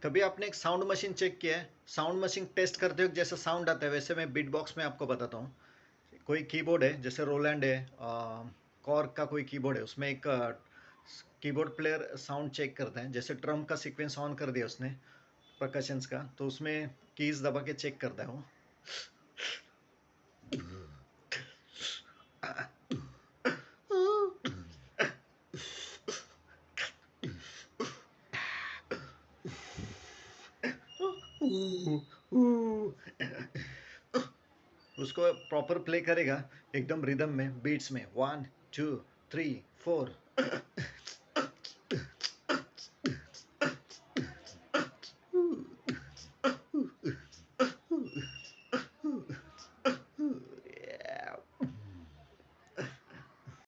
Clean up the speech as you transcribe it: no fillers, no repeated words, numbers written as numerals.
कभी आपने एक साउंड मशीन चेक किया है? साउंड मशीन टेस्ट करते वक्त जैसा साउंड आता है वैसे मैं बीट बॉक्स में आपको बताता हूँ। कोई कीबोर्ड है जैसे रोलैंड है, कॉर्ग का कोई कीबोर्ड है, उसमें एक कीबोर्ड प्लेयर साउंड चेक करता है, जैसे ड्रम का सीक्वेंस ऑन कर दिया उसने परकशंस का, तो उसमें कीज दबा के चेक करता है वो। उसको प्रॉपर प्ले करेगा एकदम रिदम में, बीट्स में, 1 2 3 4।